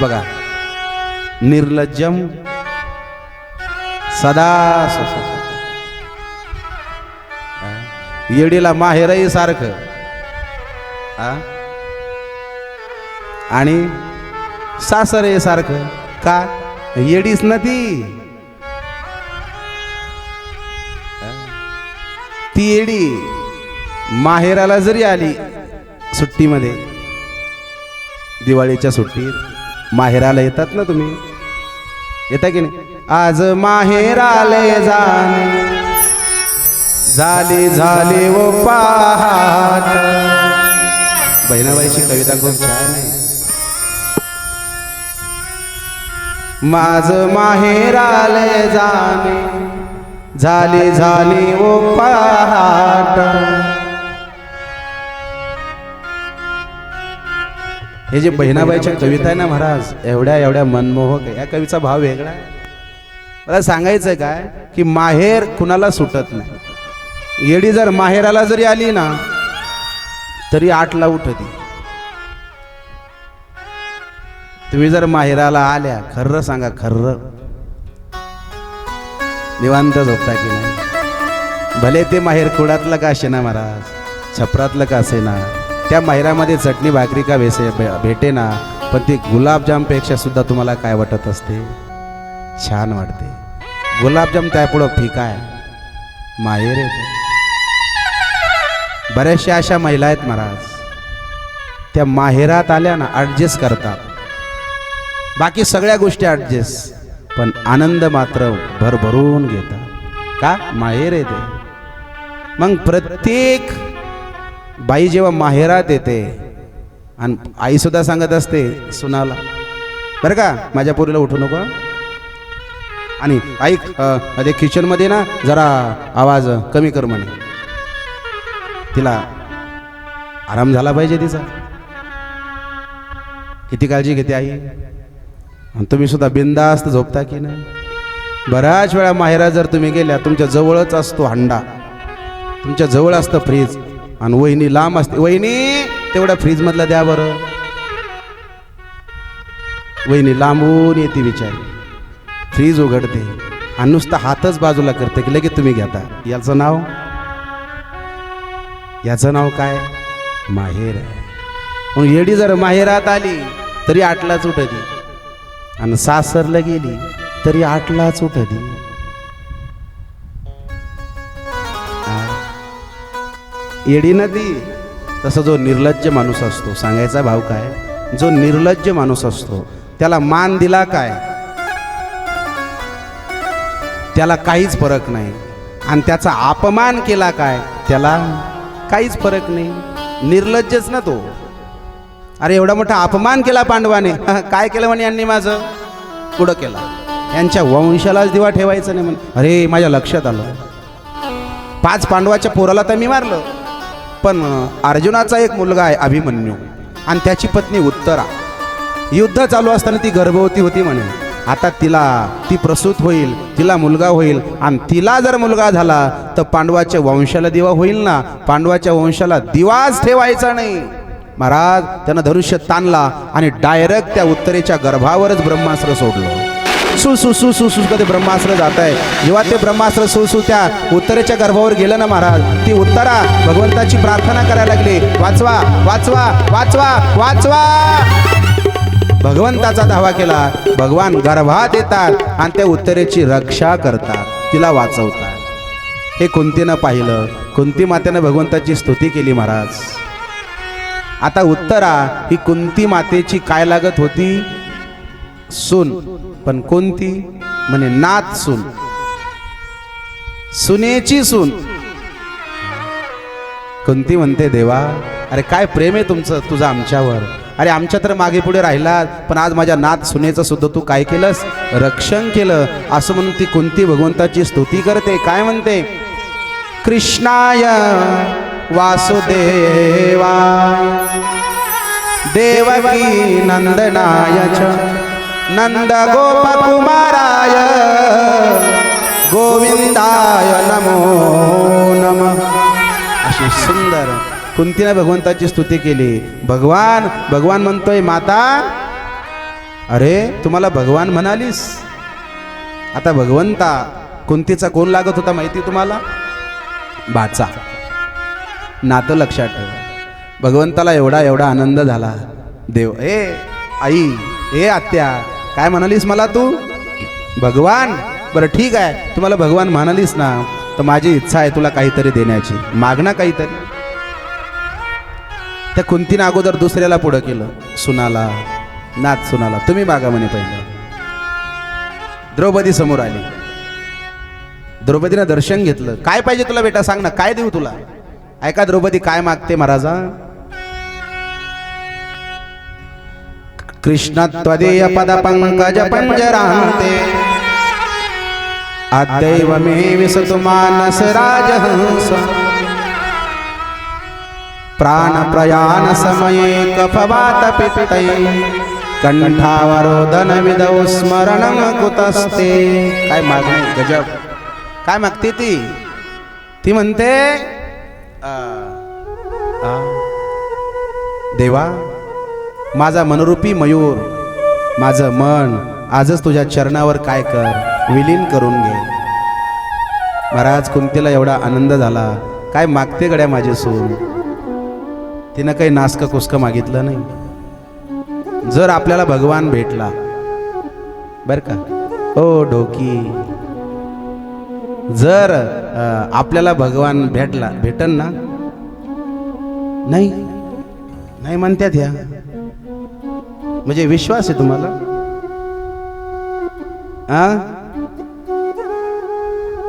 बघा, निर्लज्जम सदा येडीला माहेरही सारखं, आणि सासरे सारखं. का? येडीच ना ती येडी. माहेराला जरी आली सुट्टीमध्ये, दिवाळीच्या सुट्टीत माहेराला येतात ना तुम्ही, येता की नाही? आज माहेराले जाणे झाली झाली वो पहाट. बहिणाबाईची कविता खूप छान आहे. माझ माहेराले जाणे झाली झाली वो पहाट. हे जे बहिणाबाईच्या कविता आहे ना महाराज, एवढ्या एवढ्या मनमोहक आहे. या कवीचा भाव वेगळा आहे. मला सांगायचं काय की माहेर कुणाला सुटत नाही. येडी जर माहेराला जरी आली ना, तरी 8ला उठती. तुम्ही जर माहेराला आल्या, खर्र सांगा, खर्र निवांत झोपता की नाही? भले ते माहेर कुडातलं का असे ना महाराज, छपरातलं का असे ना, त्या माहेरामध्ये चटणी भाकरी का भेटे ना, पण ती गुलाबजामपेक्षा सुद्धा तुम्हाला काय वाटत असते? छान वाटते. गुलाबजाम त्यापुढं फिका आहे, माहेर आहे. बऱ्याचशा अशा महिला आहेत महाराज, त्या माहेरात आल्या ना ॲडजस्ट करतात, बाकी सगळ्या गोष्टी ॲडजस्ट, पण आनंद मात्र भरभरून घेतात. का? माहेर येते. मग प्रत्येक बाई जेव्हा माहेरात येते, आणि आई सुद्धा सांगत असते सुनाला, बरं का माझ्या पोरीला उठू नको, आणि ऐक ते किचनमध्ये ना जरा आवाज कमी कर म्हणे, तिला आराम झाला पाहिजे तिचा. किती काळजी घेते आई. आणि तुम्ही सुद्धा बिनधास्त झोपता की नाही? बऱ्याच वेळा माहेरात जर तुम्ही गेल्या, तुमच्या जवळच असतो हंडा, तुमच्या जवळ असतं फ्रीज, आणि वहिनी लांब असते. वहिनी तेवढ्या फ्रीज मधला द्या बरं. वहिनी लांबून येते बिचारी, फ्रीज उघडते आणि नुसता हातच बाजूला करते की लगेच तुम्ही घेता. याचं नाव काय? माहेर आहे. मग येडी जर माहेरात आली तरी 8लाच उठती, आणि सासरला गेली तरी 8लाच उठती. येडी ना ती. तसा जो निर्लज्ज माणूस असतो, सांगायचा भाव काय, जो निर्लज्ज माणूस असतो त्याला मान दिला काय, त्याला काहीच फरक नाही, आणि त्याचा अपमान केला काय, त्याला काहीच फरक नाही. निर्लज्जच ना तो. अरे एवढा मोठा अपमान केला पांडवाने, काय केलं म्हणे यांनी माझं, पुढं केला, यांच्या वंशालाच दिवा ठेवायचं नाही म्हणे. अरे माझ्या लक्षात आलं, 5 पांडवाच्या पोराला तर मी मारलं, पण अर्जुनाचा एक मुलगा आहे अभिमन्यू, आणि त्याची पत्नी उत्तरा, युद्ध चालू असताना ती गर्भवती होती म्हणे. आता ती प्रसूत होईल, तिला मुलगा होईल, आणि तिला जर मुलगा झाला तर पांडवाच्या वंशाला दिवा होईल ना. पांडवाच्या वंशाला दिवाच ठेवायचा नाही. महाराज त्यानं धनुष्य ताणला आणि डायरेक्ट त्या उत्तरेच्या गर्भावरच ब्रह्मास्त्र सोडलं. सु कधी ब्रह्मास्त्र जात आहे. जेव्हा ते ब्रह्मास्त्र त्या उत्तरेच्या गर्भावर गेलं ना महाराज, ती उत्तरा भगवंताची प्रार्थना करायला लागली, वाचवा वाचवा वाचवा वाचवा. भगवंताचा धावा केला, भगवान गर्भात येतात आणि त्या उत्तरेची रक्षा करतात, तिला वाचवतात. हे कुंतीनं पाहिलं. कुंती मातेनं भगवंताची स्तुती केली महाराज. आता उत्तरा ही कुंती मातेची काय लागत होती? सून. पण कोणती? म्हणे नात सून, सुनेची सून. कुंती म्हणते, देवा अरे काय प्रेम आहे तुझं आमच्यावर. अरे आमच्या तर मागे पुढे राहिलात, पण आज माझ्या नात सुनेचं सुद्धा तू काय केलंस? रक्षण केलं. असं म्हणून ती कुंती भगवंताची स्तुती करते. काय म्हणते? कृष्णाय वासुदेवा देवकी नंदनाय च नंद गोप कुमाराय गोविंदाय नमो नमः. अशी सुंदर कुंतीने भगवंताची स्तुती केली. भगवान म्हणतोय, माता अरे तुम्हाला भगवान म्हणालीस. आता भगवंता कुंतीचा कोण लागत होता माहिती तुम्हाला? बाचा. नातं लक्षात ठेवा. भगवंताला एवढा आनंद झाला. देव आई आत्या काय म्हणालीस मला तू? भगवान. बरं ठीक आहे, तुम्हाला भगवान म्हणालीस ना, तर माझी इच्छा आहे तुला काहीतरी देण्याची. मागणं काहीतरी. त्या कुंतीनं अगोदर दुसऱ्याला पुढं केलं, सुनाला, नाथ सुनाला. तुम्ही मागा म्हणे पहिलं. द्रौपदी समोर आली. द्रौपदीनं दर्शन घेतलं. काय पाहिजे तुला बेटा, सांग ना, काय देऊ तुला? ऐका द्रौपदी काय मागते महाराजा. कृष्ण त्वदीय पद पंकज पंजरांते अद्दैव मे विसतु मानस राजहंस प्राण प्रयाण समये कफवात पित्तै कंठावरोदन विदौ स्मरणं कुतस्ते. काय मागणे गजब. काय मागते ती म्हणते, देवा माझा मनरूपी मयूर, माझं मन आजच तुझ्या चरणावर काय कर, विलीन करून घे. महाराज कुंतीला एवढा आनंद झाला. काय मागते गड्या माझी सून. तिनं काही नासकं कुसकं मागितलं नाही. जर आपल्याला भगवान भेटला बर का ओ ढोकी, जर आपल्याला भगवान भेटन ना, नाही नाही म्हणतात ह्या, म्हणजे विश्वास आहे तुम्हाला?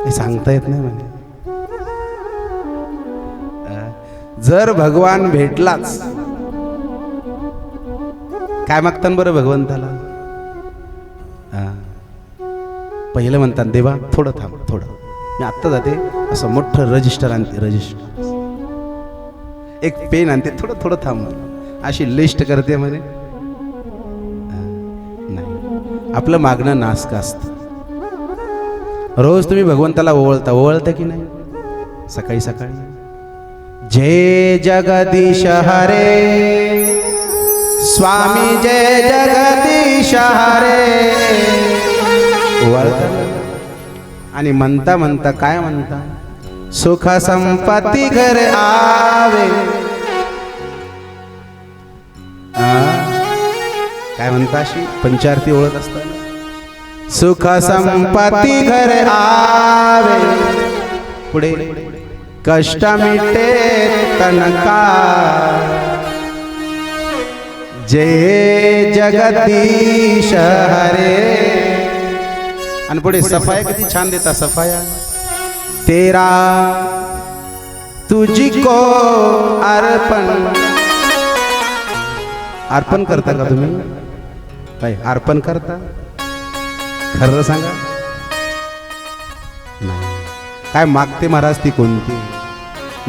हे सांगता येत नाही म्हणजे. जर भगवान भेटलाच, काय मागतात बरं भगवंताला? पहिलं म्हणतात देवा थोडं थांब, थोडं मी आत्ता जाते, असं मोठं रजिस्टर आणते, रजिस्टर एक पेन आणते, थोडं थोडं थांब, अशी लिस्ट करते म्हणे. नाही, आपलं मागणं नासक असतं. रोज तुम्ही भगवंताला ओवळता की नाही? सकाळी सकाळी जय जगदीश हरे स्वामी, जय जगदीश हरे ओवळता. आणि म्हणता म्हणता काय म्हणता? सुख संपत्ती घर आवे. काय म्हणता? अशी पंचारती ओळख असताना सुख संपत्ती घर आवे, पुढे कष्ट मिटे तनका, जय जगदीश हरे. आणि पुढे सफाया किती छान देता, सफाया तेरा तुझी को अर्पण. अर्पण करता का तुम्ही? काय अर्पण करता? खरं सांगा. नाही. काय मागते महाराज ती कोणती?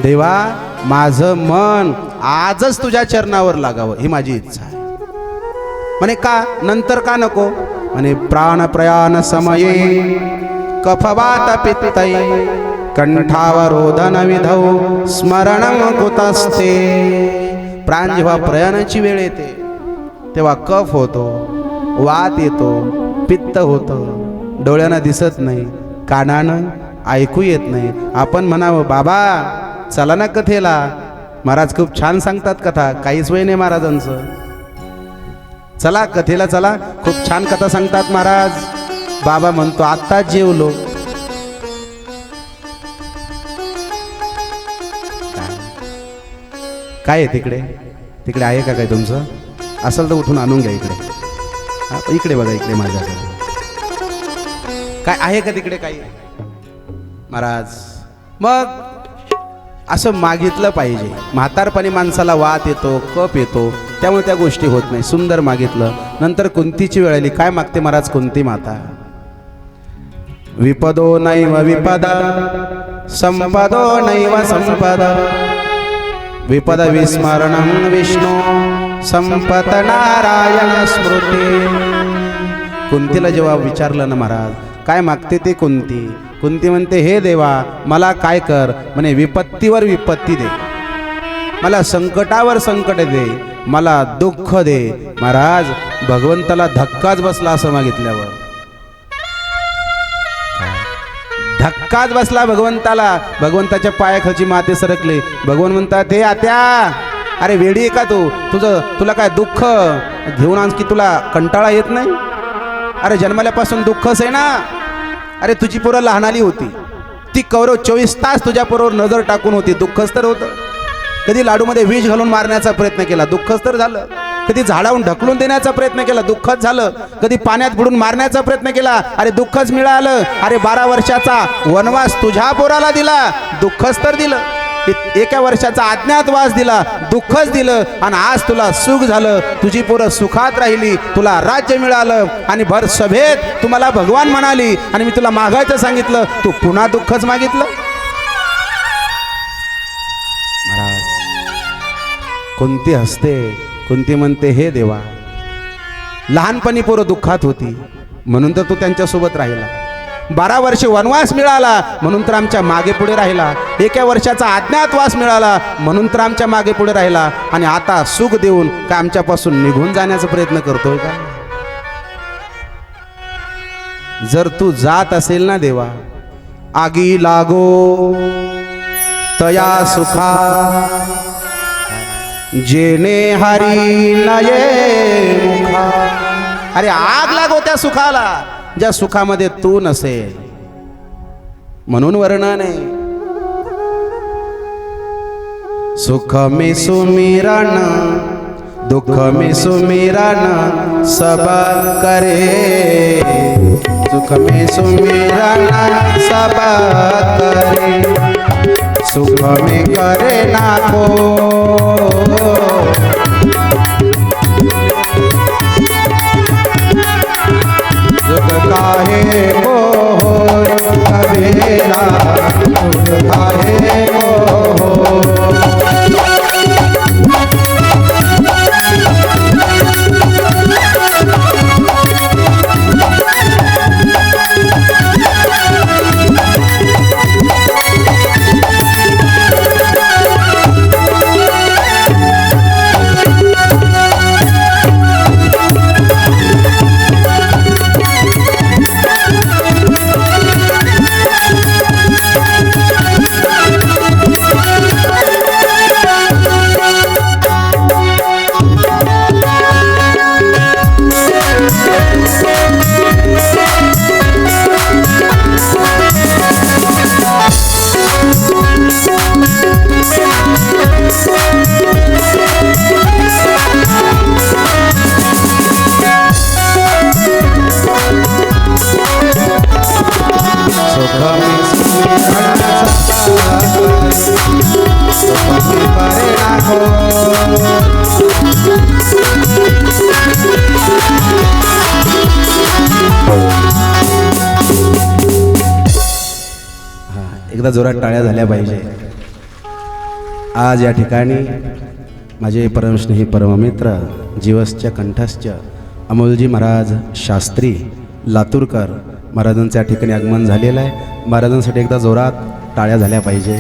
देवा माझं मन आजच तुझ्या चरणावर लागावं ही माझी इच्छा आहे. म्हणे का नंतर का नको? म्हणे प्राण प्रयाण समये कफवात पित्तै कंठावरोधन विधौ स्मरणं कुतस्ते. प्राण जेव्हा प्रयाणाची वेळ येते तेव्हा कफ होतो, वात येतो, पित्त होतं, डोळ्यांना दिसत नाही, कानानं ऐकू येत नाही. आपण म्हणावं बाबा चला ना कथेला, महाराज खूप छान सांगतात कथा, काहीच वय नाही महाराजांचं, चला कथेला चला, खूप छान कथा सांगतात महाराज. बाबा म्हणतो आत्ताच जेवलो. काय आहे तिकडे? तिकडे आहे का काय तुमचं? असेल तर उठून आणून घ्या इकडे. इकडे बघा, इकडे माझ्याकडे काय आहे का तिकडे? काही महाराज मग असं मागितलं पाहिजे. म्हातारपणी माणसाला वात येतो, कप येतो, त्यामुळे त्या गोष्टी होत नाही. सुंदर मागितलं. नंतर कुंतीची वेळ आली. काय मागते महाराज कुंती माता? विपदो नैव विपदा संपदो नैव संपदा, विपद विस्मरणं विष्णू संपत नारायण स्मृती. कुंतीला जेव्हा विचारलं ना महाराज काय मागते ते कुंती, कुंती म्हणते हे देवा मला काय कर? म्हणे विपत्तीवर विपत्ती दे, मला संकटावर संकट दे, मला दुःख दे. महाराज भगवंताला धक्काच बसला असं मागितल्यावर. धक्काच बसला भगवंताला. भगवंताच्या पायाखालची माती सरकली. भगवान म्हणतात हे आत्या, अरे वेडी आहे का तू? तुला काय दुःख घेऊन आणस की तुला कंटाळा येत नाही? अरे जन्मल्यापासून दुःखच आहे ना. अरे तुझी पोरं लहानाली होती, ती कौरव 24 तास तुझ्या पोरावर नजर टाकून होती, दुःखच तर होतं. कधी लाडूमध्ये विष घालून मारण्याचा प्रयत्न केला, दुःखच तर झालं. कधी झाडावून ढकलून देण्याचा प्रयत्न केला, दुःखच झालं. कधी पाण्यात बुडून मारण्याचा प्रयत्न केला, अरे दुःखच मिळालं. अरे 12 वर्षाचा वनवास तुझ्या पोराला दिला, दुःखच तर दिलं. एका वर्षाचा अज्ञातवास दिला, दुःखच दिलं. आणि आज तुला सुख झालं, तुझी पोरं सुखात राहिली, तुला राज्य मिळालं, आणि भर सभेत तुम्हाला भगवान म्हणाली, आणि मी तुला मागायचं सांगितलं, तू पुन्हा दुःखच मागितलं. महाराज कुंती हसते. कुंती म्हणते हे देवा लहानपणी पोरं दुःखात होती म्हणून तर तू त्यांच्यासोबत राहिला. 12 वर्षे वनवास मिळाला म्हणून तर आमच्या मागे पुढे राहिला. एका वर्षाचा अज्ञातवास मिळाला म्हणून तर आमच्या मागे पुढे राहिला. आणि आता सुख देऊन काय आमच्यापासून निघून जाण्याचा प्रयत्न करतोय का? जर तू जात असेल ना देवा, आगी लागो तया सुखा, जेने हरी नये मुखा. अरे आग लागो त्या सुखाला ज्या सुखामध्ये तू नसेल. म्हणून वर्णन आहे. सुख में सुमिरन दुख में सुमिरन सब करे. सुख में सुमिरन सब करे. सुख में करे ना को. दुख काहे को कबीरा. दुख काहे को. एकदा जोरात टाळ्या झाल्या पाहिजे. आज या ठिकाणी माझे परमस्नेही परममित्र जीवसच्या कंठस्थ अमोलजी महाराज शास्त्री लातूरकर महाराजांचं या ठिकाणी आगमन झालेलं आहे. महाराजांसाठी एकदा जोरात टाळ्या झाल्या पाहिजे.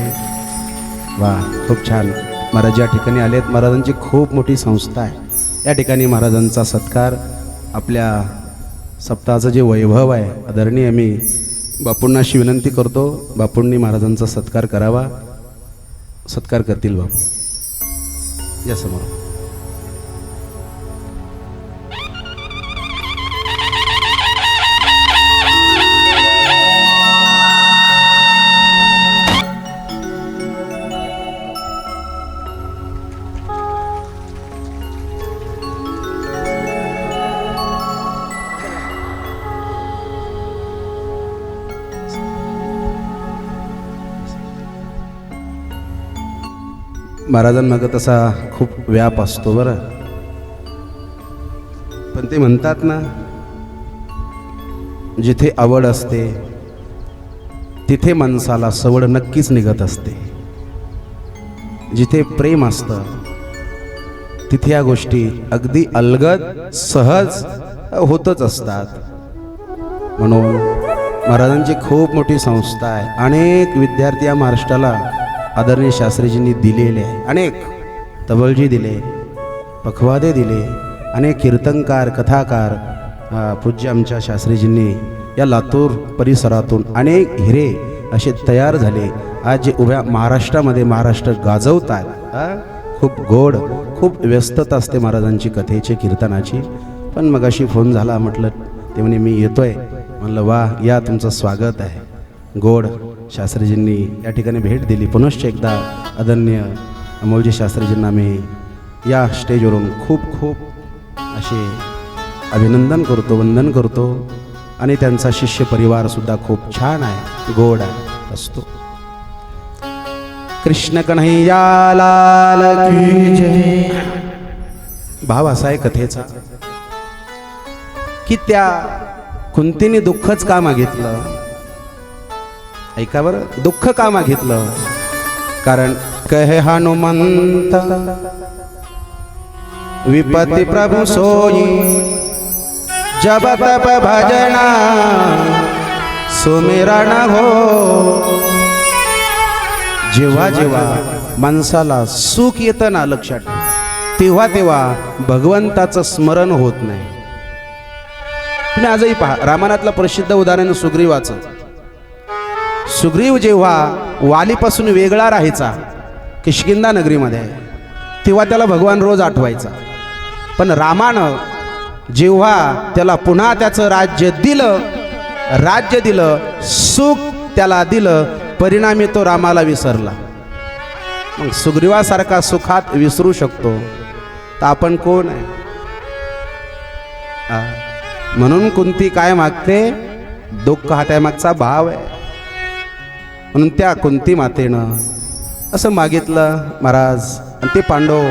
वा, खूप छान. महाराज या ठिकाणी आलेत. महाराजांची खूप मोठी संस्था आहे. या ठिकाणी महाराजांचा सत्कार, आपल्या सप्ताहाचं जे वैभव आहे आदरणीय, मी बापूंना अशी विनंती करतो, बापूंनी महाराजांचा सत्कार करावा. सत्कार करतील बापू या समोर. महाराजांमागं तसा खूप व्याप असतो बरं. पण ते म्हणतात ना, जिथे आवड असते तिथे माणसाला सवड नक्कीच निघत असते. जिथे प्रेम असतं तिथे या गोष्टी अगदी अलगद सहज होतच असतात. म्हणून महाराजांची खूप मोठी संस्था आहे. अनेक विद्यार्थी या महाराष्ट्राला आदरणीय शास्त्रीजींनी दिलेले आहे. अनेक तबलजी दिले, पखवादे दिले, अनेक कीर्तनकार, कथाकार पूज्य आमच्या शास्त्रीजींनी या लातूर परिसरातून अनेक हिरे असे तयार झाले. आज जे उभ्या महाराष्ट्रामध्ये महाराष्ट्र गाजवतात. खूप गोड, खूप व्यस्तता असते महाराजांची कथेची, कीर्तनाची. पण मगाशी फोन झाला, म्हटलं ते म्हणे मी येतोय. म्हणलं वा, या, तुमचं स्वागत आहे. गोड शास्त्रीजींनी या ठिकाणी भेट दिली. पुनश्च एकदा आदरणीय अमोलजी शास्त्रीजींना मी या स्टेजवरून खूप खूप असे अभिनंदन करतो, वंदन करतो. आणि त्यांचा शिष्य परिवारसुद्धा खूप छान आहे, गोड आहे, असतो. कृष्ण कन्हैया लाल की जय. भाव असा आहे कथेचा की त्या कुंतीने दुःखच का मागितलं? ऐका बरं, दुःख का मागितलं? कारण कहे हनुमंत विपत्ति प्रभु सोई, जब तप भजना सुमिरन हो. जेव्हा जेव्हा माणसाला सुख येतं ना, लक्षात ठेवा, तेव्हा तेव्हा भगवंताचं स्मरण होत नाही. तुम्ही आजही पहा, रामायणातलं प्रसिद्ध उदाहरण सुग्रीवाचं. सुग्रीव जेव्हा वालीपासून वेगळा राहायचा किष्किंधा नगरीमध्ये, तेव्हा त्याला भगवान रोज आठवायचा. पण रामानं जेव्हा त्याला पुन्हा त्याचं राज्य दिलं, सुख त्याला दिलं, परिणामी तो रामाला विसरला. मग सुग्रीवासारखा सुखात विसरू शकतो तर आपण कोण आहे? म्हणून कुंती काय मागते? दुःख हा त्यामागचा भाव आहे. म्हणून त्या कुंती मातेनं असं मागितलं महाराज, आणि ते पांडव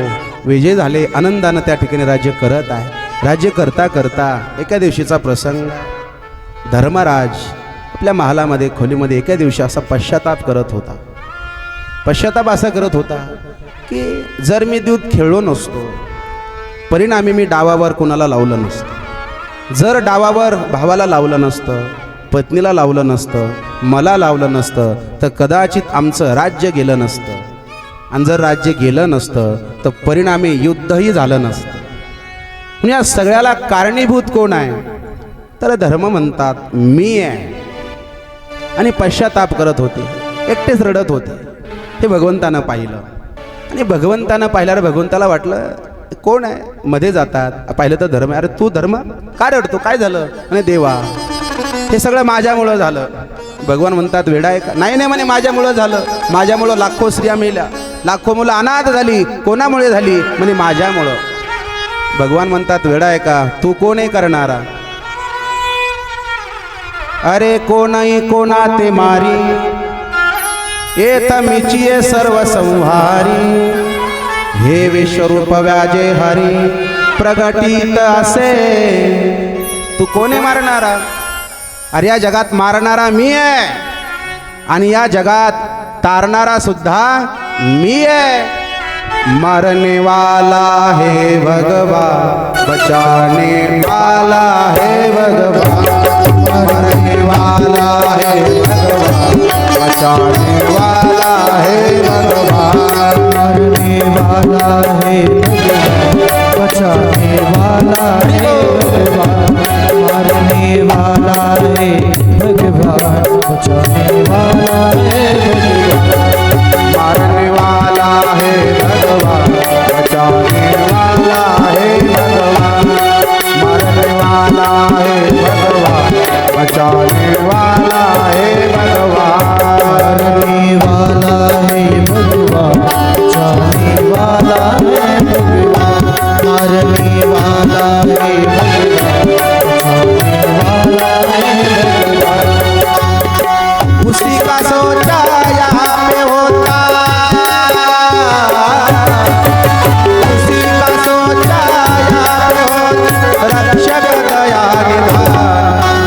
विजय झाले, आनंदानं त्या ठिकाणी राज्य करत आहे. राज्य करता करता एका दिवशीचा प्रसंग, धर्मराज आपल्या महालामध्ये खोलीमध्ये एका दिवशी असा पश्चाताप करत होता. पश्चाताप असा करत होता की जर मी दूध खेळलो नसतो, परिणामी मी डावावर कोणाला लावलं नसतं, जर डावावर भावाला लावलं नसतं, पत्नीला लावलं नसतं, मला लावलं नसतं, तर कदाचित आमचं राज्य गेलं नसतं. आणि जर राज्य गेलं नसतं तर परिणामी युद्धही झालं नसतं. म्हणजे या सगळ्याला कारणीभूत कोण आहे? तर धर्म म्हणतात मी आहे. आणि पश्चाताप करत होते, एकटेच रडत होते. हे भगवंतानं पाहिलं, आणि भगवंतानं पाहिल्यावर भगवंताला वाटलं कोण आहे? मध्ये जातात, पाहिलं तर धर्म. अरे तू धर्म का रडतो? काय झालं? आणि देवा हे सगळं माझ्यामुळं झालं. भगवान म्हणतात वेडा आहे का? नाही नाही म्हणे, माझ्यामुळं झालं. माझ्यामुळं लाखो स्त्रिया मेल्या, लाखो मुलं अनाथ झाली. कोणामुळे झाली? म्हणे माझ्यामुळं. भगवान म्हणतात वेडा आहे का? तू कोण आहे करणारा? अरे कोणही कोणा ते मारी, येत मीचिये सर्व संहारी. हे विश्वरूप व्याजे हरी, प्रगटीत असे. तू कोण आहे मारणारा? अरे या जगात मारणारा मी आहे, आणि या जगात तारणारा सुद्धा मी आहे. मरने वाला है भगवान, बचाने वाला है भगवान. मरने वाला है भगवान, बचाने वाला है भगवान. मरने वाला है भगवान, बचाने वाला है भगवान. मरने वाला है भगवान, बचाने वाला है भगवान. मारने वाला है भगवान, बचाने वाला है भगवान. मारने वाला है भगवान, बचाने वाला है भगवान. मरने वाला है भगवान, बचाने वाला है भगवान. मरने वाला है भगवान, बचाने वाला है भगवान. उसी का सोचा यहाँ पे होता, उसी का सोचा यहाँ पे होता, रक्षक दया निधान.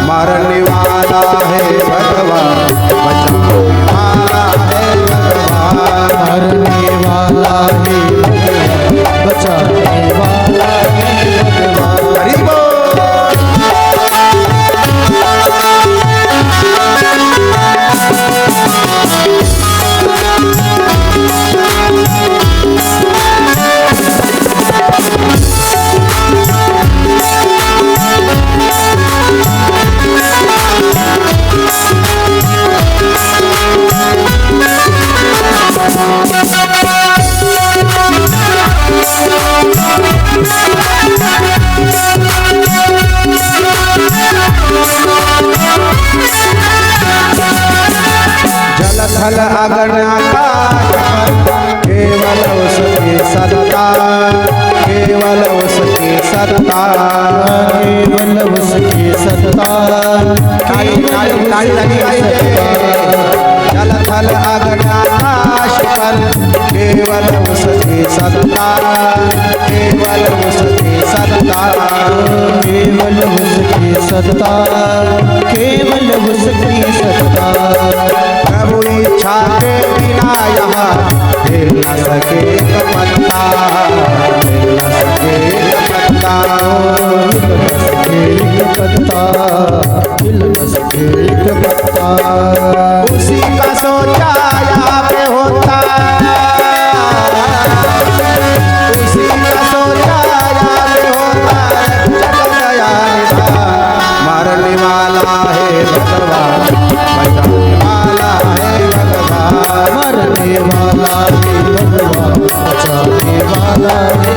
मारने वाला है भगवान, बचाने वाला है भगवान. मरने वाला है भगवान, बचाने वाला है भगवान. हरि बोल. जलथल अगन आकाश, केवल उसकी सत्ता, केवल उसकी सत्ता. केवल उसकी सत्ता. जलथल अगन आकाश पर, केवल उसकी सत्ता, केवल उसकी सत्ता. केवल उसकी सत्ता, केवल उसकी सत्ता. प्रभु इच्छा के बिना यहाँ हिल न सके पत्ता, हिल न सके पत्ता. हिल न सके पत्ता, हिल न सके पत्ता. उसी का सोचा यहाँ पे होता, उसी का सोचा यहाँ पे होता. रक्षक दया निधान. मारने वाला है भगवान, बचाने वाला है भगवान. मरने वाला है भगवान, बचाने जाने वाला है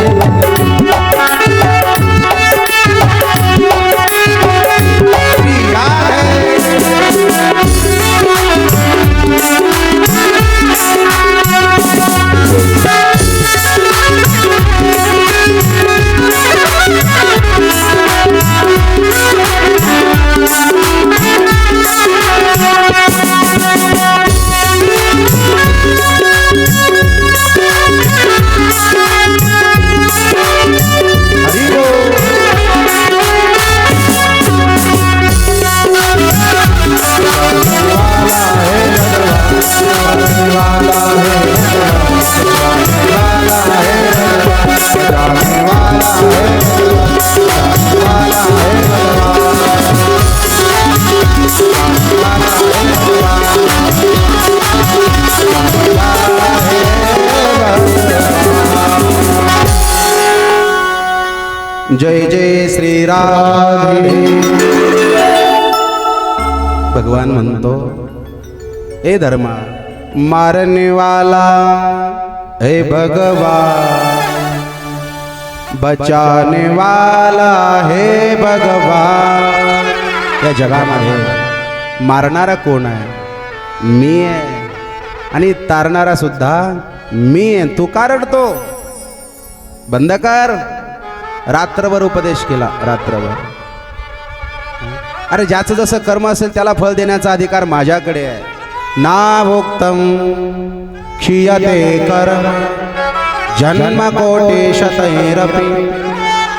जय जय श्री राधे. भगवान म्हणतो, हे धर्मा मारने वाला हे भगवान, बचाने वाला हे भगवान. या जगामध्ये मारणारा कोण आहे? मी आहे. आणि तारणारा सुद्धा मी आहे. तू का रडतो? बंद कर. रात्रभर उपदेश केला, रात्रभर. अरे ज्याचं जसं कर्म असेल त्याला फळ देण्याचा अधिकार माझ्याकडे आहे. ना भोक्तम क्षीयते कर्म जन्म कोटी शतैरपि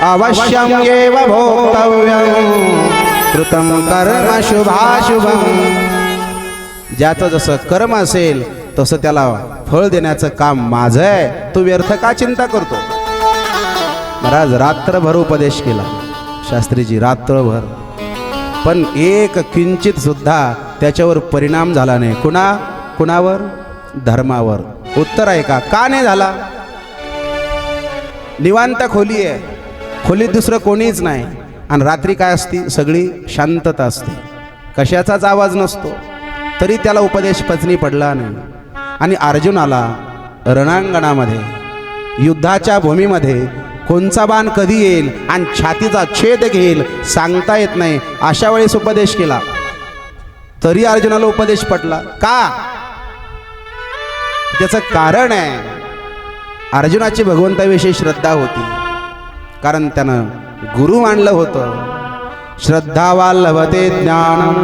अवश्यम एव भोक्तव्यम कृतं कर्म शुभाशुभम. ज्याचं जसं कर्म असेल तसं त्याला फळ देण्याचं काम माझं आहे. तू व्यर्थ का चिंता करतो? महाराज रात्रभर उपदेश केला शास्त्रीजी, रात्रभर. पण एक किंचित सुद्धा त्याच्यावर परिणाम झाला नाही. कुणावर? धर्मावर. उत्तर आहे का नाही झाला? निवांत खोली आहे, खोलीत दुसरं कोणीच नाही. आणि रात्री काय असती? सगळी शांतता असते, कशाचाच आवाज नसतो. तरी त्याला उपदेश पचनी पडला नाही. आणि अर्जुनाला रणांगणामध्ये, युद्धाच्या भूमीमध्ये कोणचा बाण कधी येईल आणि छातीचा छेद घेईल सांगता येत नाही. अशा वेळेस उपदेश केला तरी अर्जुनाला उपदेश पटला. का? त्याचं कारण आहे, अर्जुनाची भगवंताविषयी श्रद्धा होती. कारण त्यानं गुरु मानलं होतं. श्रद्धावा लभते ज्ञान.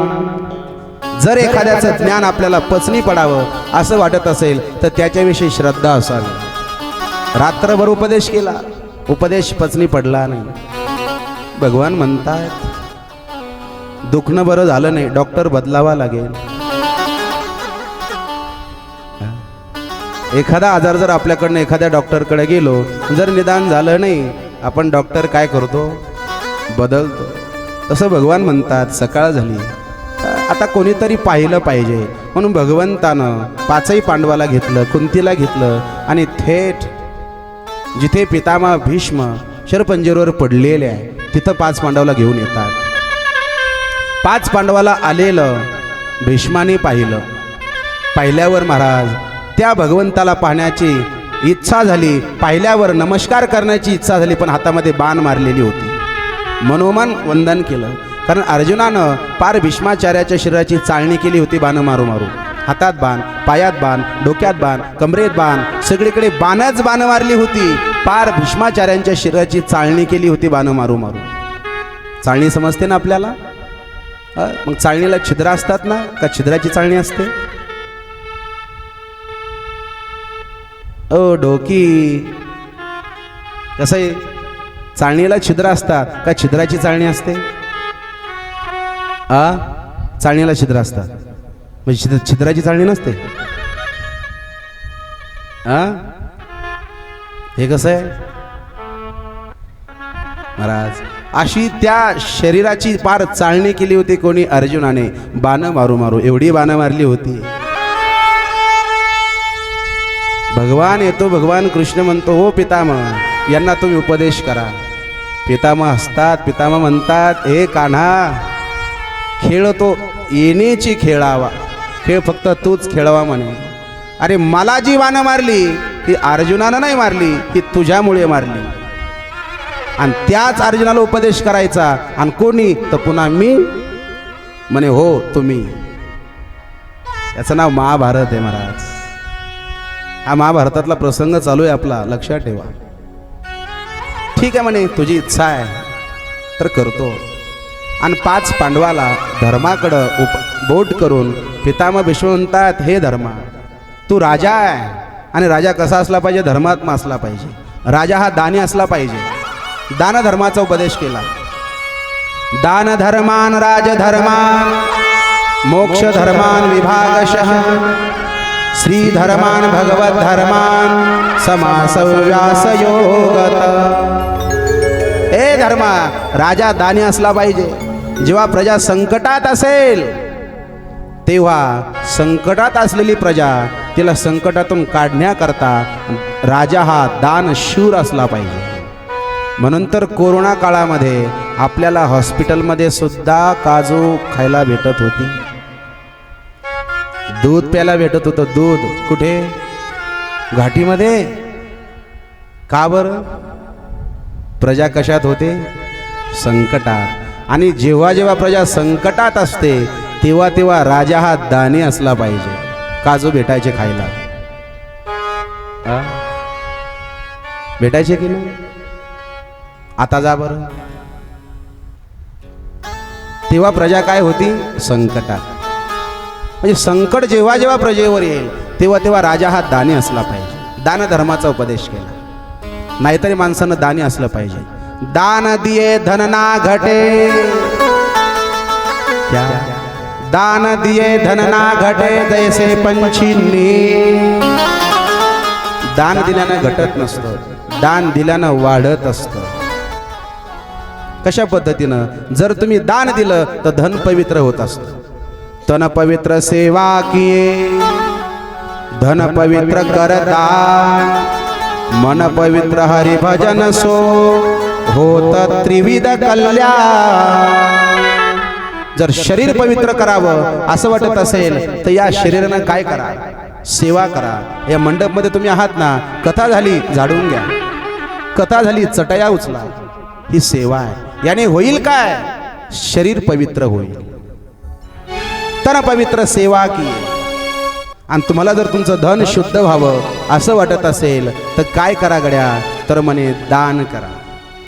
जर एखाद्याचं ज्ञान आपल्याला पचनी पडावं असं वाटत असेल तर त्याच्याविषयी श्रद्धा असावी. रात्रभर उपदेश केला, उपदेश पचनी पडला नाही. भगवान म्हणतात, दुखणं बरं झालं नाही, डॉक्टर बदलावा लागेल. एखादा आजार जर आपल्याकडनं एखाद्या डॉक्टरकडे गेलो, जर निदान झालं नाही, आपण डॉक्टर काय करतो? बदलतो. तसं भगवान म्हणतात, सकाळ झाली, आता कोणीतरी पाहिलं पाहिजे. म्हणून भगवंतानं पाचही पांडवाला घेतलं, कुंतीला घेतलं आणि थेट जिथे पितामह भीष्म शरपंजरीवर पडलेले आहे तिथं 5 पांडवाला घेऊन येतात. 5 पांडवाला आलेलं भीष्माने पाहिलं. पाहिल्यावर महाराज त्या भगवंताला पाहण्याची इच्छा झाली, पाहिल्यावर नमस्कार करण्याची इच्छा झाली. पण हातामध्ये बाण मारलेली होती. मनोमन वंदन केलं. कारण अर्जुनानं पार भीष्माचार्याच्या शरीराची चाळणी केली होती बाण मारू मारू. हातात बाण, पायात बाण, डोक्यात बाण, कमरेत बाण, सगळीकडे बाणच बाण मारली होती. पार भीष्माचार्यांच्या शरीराची चाळणी केली होती बाण मारू मारू. चाळणी समजते ना आपल्याला? मग चाळणीला छिद्र असतात ना, का छिद्राची चाळणी असते? ओ डोकी, कसं आहे? चाळणीला छिद्र असतात का छिद्राची चाळणी असते? चाळणीला छिद्र असतात, म्हणजे छिद्राची चाळणी नसते. हे कसं आहे महाराज? अशी त्या शरीराची पार चाळणी केली होती कोणी? अर्जुनाने. बाण मारू मारू एवढी बाण मारली होती. भगवान येतो, भगवान कृष्ण म्हणतो, हो पितामह, यांना तुम्ही उपदेश करा. पितामह हसतात. पितामह म्हणतात, हे कान्हा, खेळ तो येण्याची खेळावा, खेळ फक्त तूच खेळावा म्हणे. अरे मला जी बाणं मारली ही अर्जुनानं नाही मारली, ही तुझ्यामुळे मारली. आणि त्याच अर्जुनाला उपदेश करायचा. आणि कोणी तर पुन्हा मी म्हणे हो तुम्ही. याचं नाव महाभारत आहे महाराज. हा महाभारतातला प्रसंग चालू आहे आपला, लक्षात ठेवा. ठीक आहे म्हणे तुझी इच्छा आहे तर करतो. आणि 5 पांडवाला धर्माकडं बोट करून पितामह भीष्म म्हणतात, हे धर्मा तू राजा आहे. आणि राजा कसा असला पाहिजे? धर्मात्मा असला पाहिजे. राजा हा दानी असला पाहिजे. दान धर्माचा उपदेश केला. दान धर्मान राजधर्मान मोक्ष धर्मान विभागशः श्री धर्मान भगवत धर्मान समासव्यास योगत. ए धर्मा, राजा दानी असला पाहिजे. जेव्हा प्रजा संकटात असेल तेव्हा संकटात असलेली प्रजा तिला संकटातून काढण्याकरता राजा हा दानशूर असला पाहिजे. म्हणून तर कोरोना काळामध्ये आपल्याला हॉस्पिटलमध्ये सुद्धा काजू खायला भेटत होती, दूध प्यायला भेटत होतं. दूध कुठे? घाटीमध्ये. का बरं? प्रजा कशात होते? संकटात. आणि जेव्हा जेव्हा प्रजा संकटात असते तेव्हा तेव्हा राजा हा दानी असला पाहिजे. काजू भेटायचे खायला. भेटायचे की नाही? आता जा बरं. तेव्हा प्रजा काय होती? संकटात. म्हणजे संकट जेव्हा जेव्हा प्रजेवर येईल तेव्हा तेव्हा राजा हा दानी असला पाहिजे. दान धर्माचा उपदेश केला. नाहीतरी माणसानं दानी असलं पाहिजे. दान दिये धन ना घटे. क्या? दान दिये धन ना घटे जैसे पंछींनी. दान दिल्यानं घटत नसतं, दान दिल्यानं वाढत असतं. कशा पद्धतीनं? जर तुम्ही दान दिलं तर धन पवित्र होत असतं. तन पवित्र सेवा किये धन पवित्र करता मन पवित्र हरि भजन सो होत त्रिविध कल्याण. जर शरीर पवित्र करावं असं वाटत असेल तर या शरीरानं काय करा? सेवा करा. या मंडपमध्ये तुम्ही आहात ना, कथा झाली झाडून घ्या, कथा झाली चटया उचला. ही सेवा आहे. याने होईल काय? शरीर पवित्र होईल. तन पवित्र सेवा की. आणि तुम्हाला जर तुमचं धन शुद्ध व्हावं असं वाटत असेल तर काय करा गड्या? तर म्हणे दान करा.